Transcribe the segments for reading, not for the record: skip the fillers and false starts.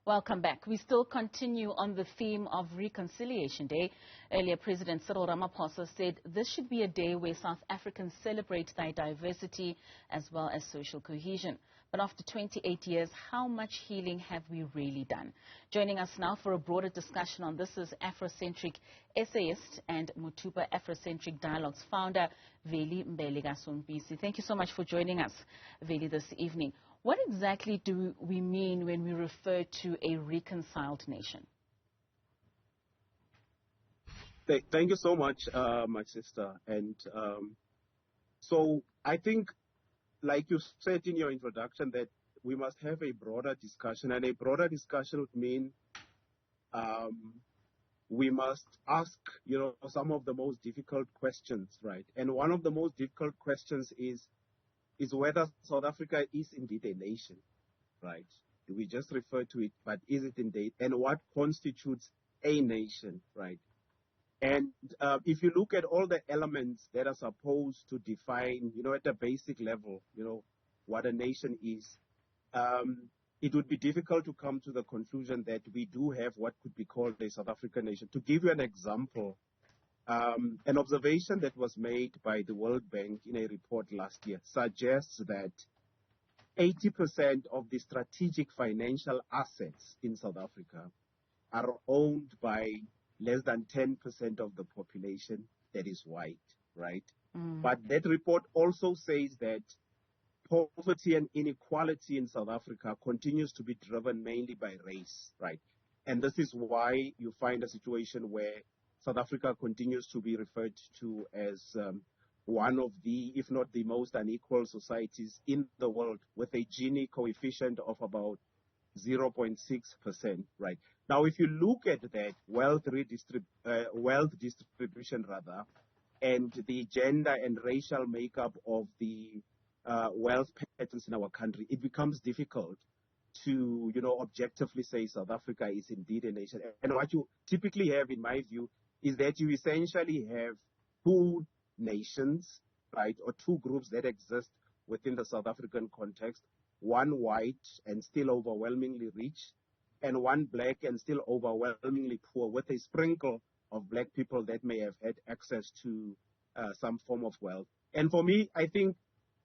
Welcome back. We still continue on the theme of Reconciliation Day. Earlier, President Cyril Ramaphosa said this should be a day where South Africans celebrate their diversity as well as social cohesion. But after 28 years, how much healing have we really done? Joining us now for a broader discussion on this is Afrocentric essayist and Mutupa Afrocentric Dialogues founder, Veli Mbele kaSompisi. Thank you so much for joining us, Veli, this evening. What exactly do we mean when we refer to a reconciled nation? Thank you so much, my sister. And so I think, like you said in your introduction, that we must have a broader discussion. And a broader discussion would mean we must ask, some of the most difficult questions, right? And one of the most difficult questions is whether South Africa is indeed a nation, right? Do we just refer to it, but is it indeed? And what constitutes a nation, right? And if you look at all the elements that are supposed to define, at a basic level, what a nation is, it would be difficult to come to the conclusion that we do have what could be called a South African nation. To give you an example, an observation that was made by the World Bank in a report last year suggests that 80% of the strategic financial assets in South Africa are owned by less than 10% of the population that is white, right? But that report also says that poverty and inequality in South Africa continues to be driven mainly by race, right? And this is why you find a situation where South Africa continues to be referred to as one of the, if not the most unequal societies in the world, with a Gini coefficient of about 0.6%, right? Now, if you look at that wealth distribution, and the gender and racial makeup of the wealth patterns in our country, it becomes difficult to, objectively say South Africa is indeed a nation. And what you typically have, in my view, is that you essentially have two nations, right, or two groups that exist within the South African context, one white and still overwhelmingly rich, and one black and still overwhelmingly poor, with a sprinkle of black people that may have had access to some form of wealth. And for me, I think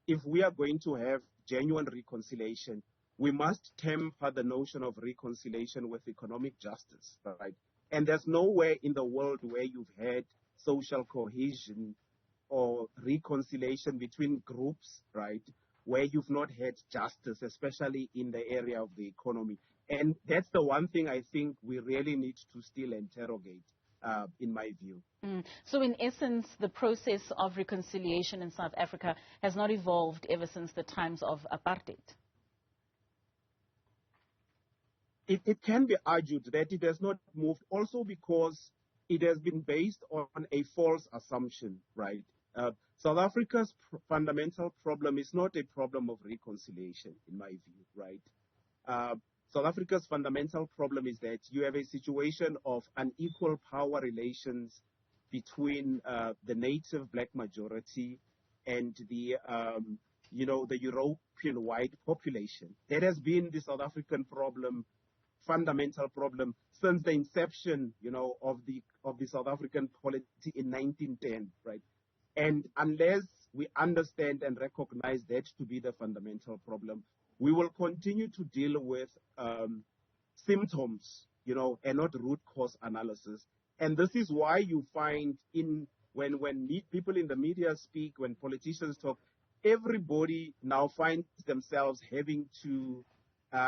if we are going to have genuine reconciliation, we must temper the notion of reconciliation with economic justice, right? And there's nowhere in the world where you've had social cohesion or reconciliation between groups, right, where you've not had justice, especially in the area of the economy. And that's the one thing I think we really need to still interrogate, in my view. So in essence, the process of reconciliation in South Africa has not evolved ever since the times of apartheid. It can be argued that it has not moved, also because it has been based on a false assumption, right? South Africa's fundamental problem is not a problem of reconciliation, in my view, right? South Africa's fundamental problem is that you have a situation of unequal power relations between the native black majority and the European white population. That has been the South African fundamental problem since the inception, of the South African polity in 1910, right? And unless we understand and recognize that to be the fundamental problem, we will continue to deal with symptoms, and not root cause analysis. And this is why you find when people in the media speak, when politicians talk, everybody now finds themselves having to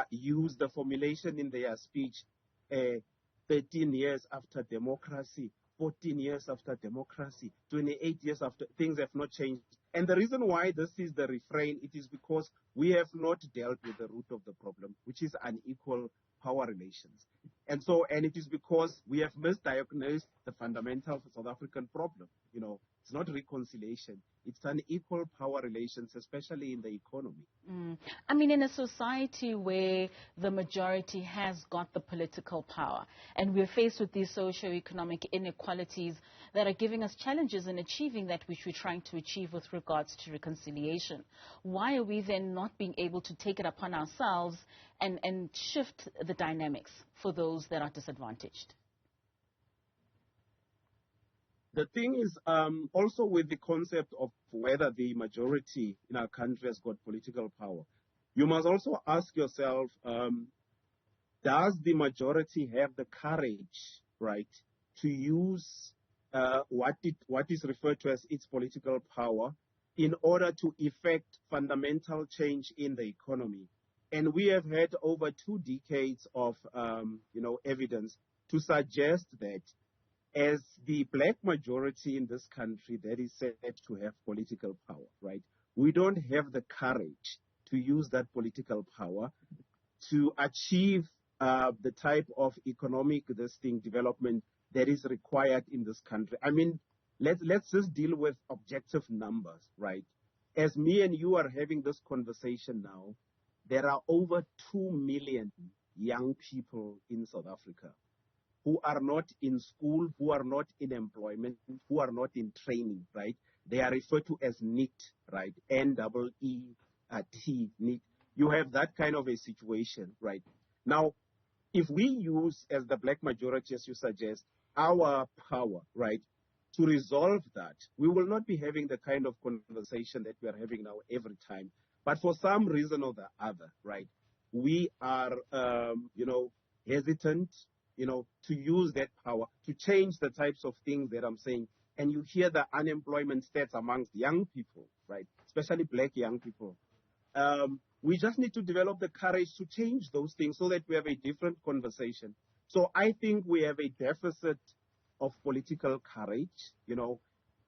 use the formulation in their speech, 13 years after democracy, 14 years after democracy, 28 years after, things have not changed. And the reason why this is the refrain, it is because we have not dealt with the root of the problem, which is unequal power relations. And it is because we have misdiagnosed the fundamental South African problem, It's not reconciliation. It's an equal power relations, especially in the economy. I mean, in a society where the majority has got the political power, and we're faced with these socio-economic inequalities that are giving us challenges in achieving that which we're trying to achieve with regards to reconciliation, why are we then not being able to take it upon ourselves and shift the dynamics for those that are disadvantaged? The thing is, also with the concept of whether the majority in our country has got political power, you must also ask yourself, does the majority have the courage, right, to use what is referred to as its political power in order to effect fundamental change in the economy? And we have had over 2 decades of, evidence to suggest that as the black majority in this country that is said to have political power, right, we don't have the courage to use that political power to achieve the type of economic development that is required in this country. I mean, let's just deal with objective numbers, right? As me and you are having this conversation now, there are over 2 million young people in South Africa who are not in school, who are not in employment, who are not in training, right? They are referred to as NEET, right? N-E-E-T, NEET. You have that kind of a situation, right? Now, if we use, as the black majority, as you suggest, our power, right, to resolve that, we will not be having the kind of conversation that we are having now every time. But for some reason or the other, right, we are, hesitant, to use that power to change the types of things that I'm saying. And you hear the unemployment stats amongst young people, right, especially black young people. We just need to develop the courage to change those things so that we have a different conversation. So I think we have a deficit of political courage,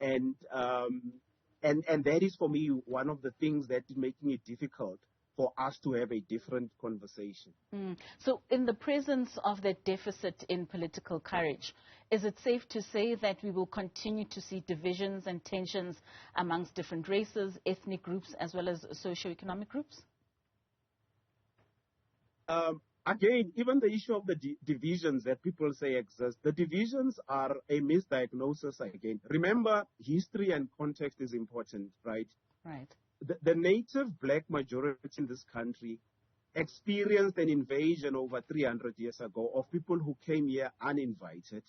and that is for me one of the things that is making it difficult for us to have a different conversation. So in the presence of that deficit in political courage, is it safe to say that we will continue to see divisions and tensions amongst different races, ethnic groups, as well as socioeconomic groups? Again, even the issue of the divisions that people say exist, the divisions are a misdiagnosis again. Remember, history and context is important, right? Right. The native black majority in this country experienced an invasion over 300 years ago of people who came here uninvited,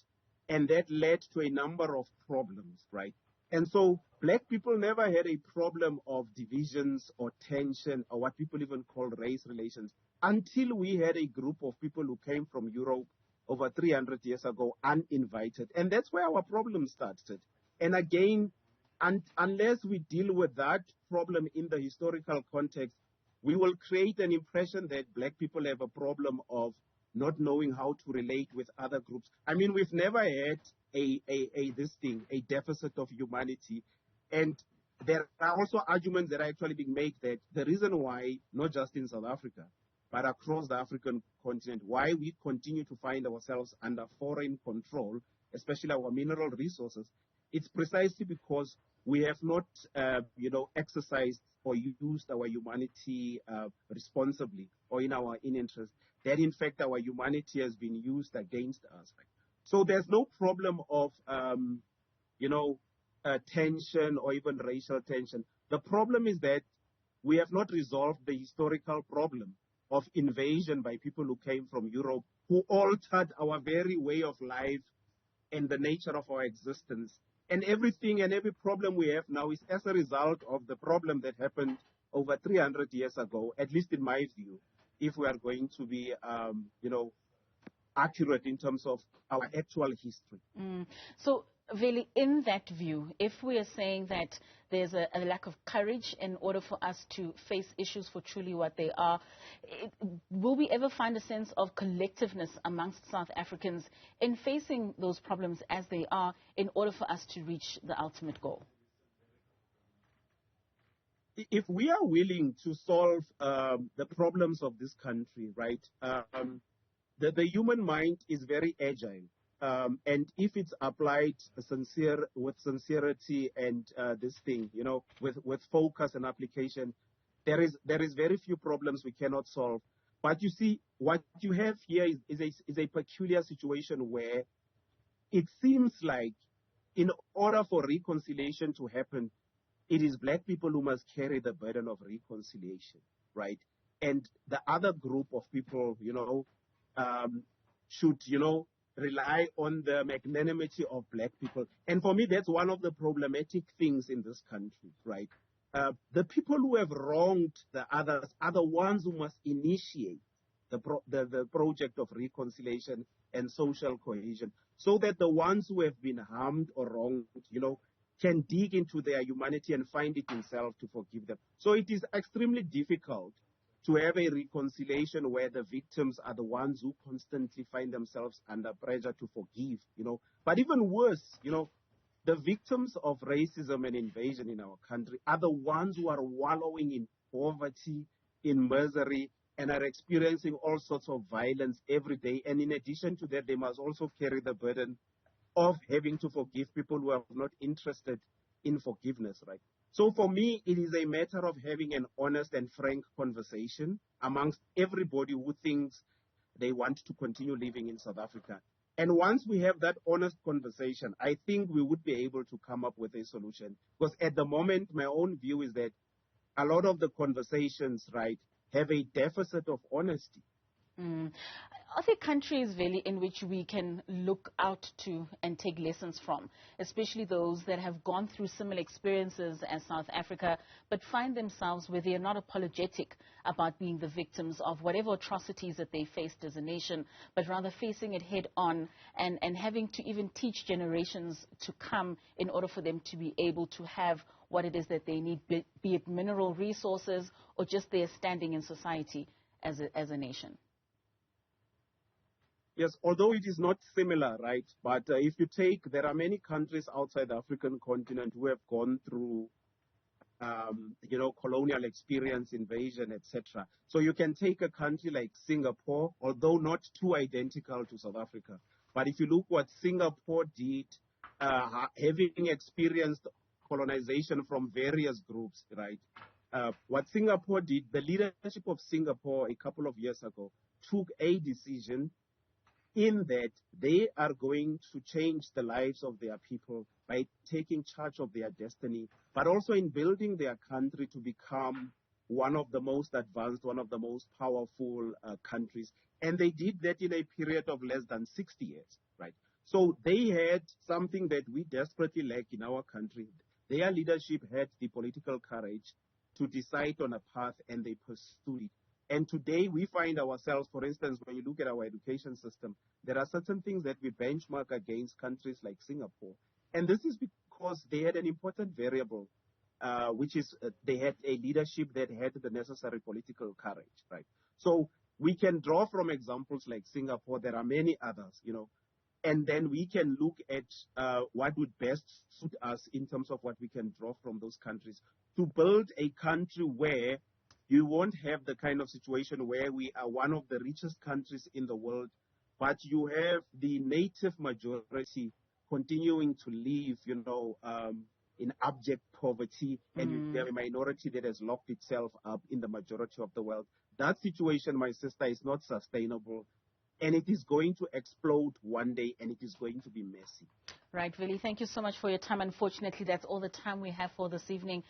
and that led to a number of problems, right? And so black people never had a problem of divisions or tension or what people even call race relations until we had a group of people who came from Europe over 300 years ago uninvited. And that's where our problem started. And again, unless we deal with that problem in the historical context, we will create an impression that black people have a problem of not knowing how to relate with other groups. I mean, we've never had a deficit of humanity. And there are also arguments that are actually being made that the reason why, not just in South Africa, but across the African continent, why we continue to find ourselves under foreign control, especially our mineral resources, it's precisely because we have not, exercised or used our humanity responsibly or in our interest. That, in fact, our humanity has been used against us. Right? So there's no problem of, tension or even racial tension. The problem is that we have not resolved the historical problem of invasion by people who came from Europe, who altered our very way of life and the nature of our existence. And everything and every problem we have now is as a result of the problem that happened over 300 years ago, at least in my view, if we are going to be, accurate in terms of our actual history. So, Veli, in that view, if we are saying that there's a lack of courage in order for us to face issues for truly what they are, will we ever find a sense of collectiveness amongst South Africans in facing those problems as they are in order for us to reach the ultimate goal? If we are willing to solve the problems of this country, right, the human mind is very agile. And if it's applied with sincerity and this thing, with focus and application, there is very few problems we cannot solve. But you see, what you have here is a peculiar situation where it seems like in order for reconciliation to happen, it is black people who must carry the burden of reconciliation, right? And the other group of people, should, rely on the magnanimity of black people. And for me, that's one of the problematic things in this country, right? The people who have wronged the others are the ones who must initiate the project of reconciliation and social cohesion, so that the ones who have been harmed or wronged, can dig into their humanity and find it in self to forgive them. So it is extremely difficult to have a reconciliation where the victims are the ones who constantly find themselves under pressure to forgive, But even worse, the victims of racism and invasion in our country are the ones who are wallowing in poverty, in misery, and are experiencing all sorts of violence every day. And in addition to that, they must also carry the burden of having to forgive people who are not interested in forgiveness, right? So for me, it is a matter of having an honest and frank conversation amongst everybody who thinks they want to continue living in South Africa. And once we have that honest conversation, I think we would be able to come up with a solution. Because at the moment, my own view is that a lot of the conversations, right, have a deficit of honesty. Are there countries, Veli, in which we can look out to and take lessons from, especially those that have gone through similar experiences as South Africa, but find themselves where they are not apologetic about being the victims of whatever atrocities that they faced as a nation, but rather facing it head on and having to even teach generations to come in order for them to be able to have what it is that they need, be it mineral resources or just their standing in society as a nation? Yes, although it is not similar, right? But if you take, there are many countries outside the African continent who have gone through, colonial experience, invasion, etc. So you can take a country like Singapore, although not too identical to South Africa. But if you look what Singapore did, having experienced colonization from various groups, right? What Singapore did, the leadership of Singapore a couple of years ago took a decision in that they are going to change the lives of their people by taking charge of their destiny, but also in building their country to become one of the most advanced, one of the most powerful countries. And they did that in a period of less than 60 years, right? So they had something that we desperately lack in our country. Their leadership had the political courage to decide on a path, and they pursued it. And today we find ourselves, for instance, when you look at our education system, there are certain things that we benchmark against countries like Singapore. And this is because they had an important variable, which is they had a leadership that had the necessary political courage, right? So we can draw from examples like Singapore. There are many others, and then we can look at what would best suit us in terms of what we can draw from those countries to build a country where you won't have the kind of situation where we are one of the richest countries in the world, but you have the native majority continuing to live, in abject poverty, and you have a minority that has locked itself up in the majority of the world. That situation, my sister, is not sustainable, and it is going to explode one day, and it is going to be messy. Right, Veli, thank you so much for your time. Unfortunately, that's all the time we have for this evening.